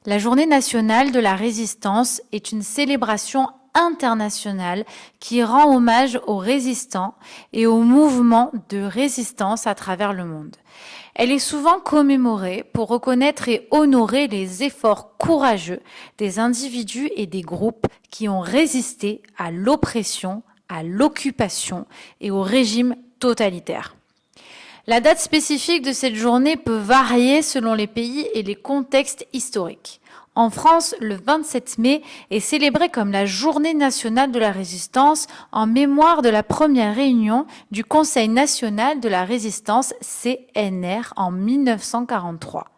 La Journée nationale de la résistance est une célébration internationale qui rend hommage aux résistants et aux mouvements de résistance à travers le monde. Elle est souvent commémorée pour reconnaître et honorer les efforts courageux des individus et des groupes qui ont résisté à l'oppression, à l'occupation et au régime totalitaire. La date spécifique de cette journée peut varier selon les pays et les contextes historiques. En France, le 27 mai est célébré comme la Journée nationale de la résistance en mémoire de la première réunion du Conseil national de la résistance CNR en 1943.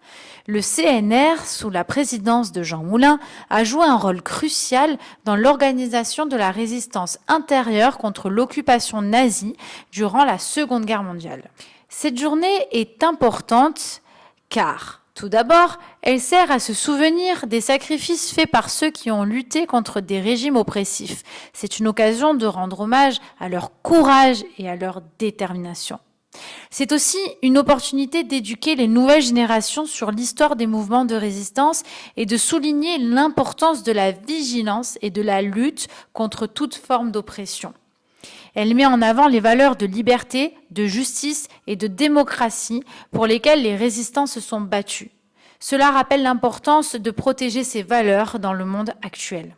Le CNR, sous la présidence de Jean Moulin, a joué un rôle crucial dans l'organisation de la résistance intérieure contre l'occupation nazie durant la Seconde Guerre mondiale. Cette journée est importante car, tout d'abord, elle sert à se souvenir des sacrifices faits par ceux qui ont lutté contre des régimes oppressifs. C'est une occasion de rendre hommage à leur courage et à leur détermination. C'est aussi une opportunité d'éduquer les nouvelles générations sur l'histoire des mouvements de résistance et de souligner l'importance de la vigilance et de la lutte contre toute forme d'oppression. Elle met en avant les valeurs de liberté, de justice et de démocratie pour lesquelles les résistants se sont battus. Cela rappelle l'importance de protéger ces valeurs dans le monde actuel.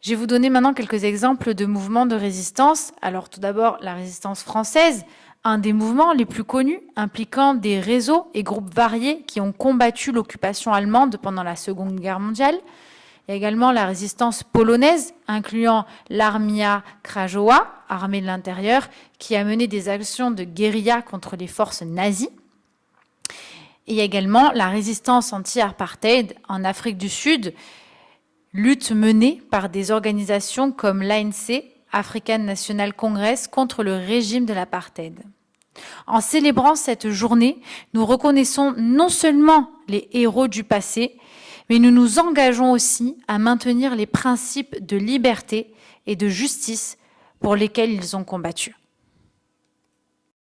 Je vais vous donner maintenant quelques exemples de mouvements de résistance. Alors tout d'abord, la résistance française, un des mouvements les plus connus impliquant des réseaux et groupes variés qui ont combattu l'occupation allemande pendant la Seconde Guerre mondiale. Il y a également la résistance polonaise, incluant l'Armia Krajowa, armée de l'intérieur, qui a mené des actions de guérilla contre les forces nazies. Et il y a également la résistance anti-apartheid en Afrique du Sud, lutte menée par des organisations comme l'ANC, African National Congress, contre le régime de l'apartheid. En célébrant cette journée, nous reconnaissons non seulement les héros du passé, mais nous nous engageons aussi à maintenir les principes de liberté et de justice pour lesquels ils ont combattu.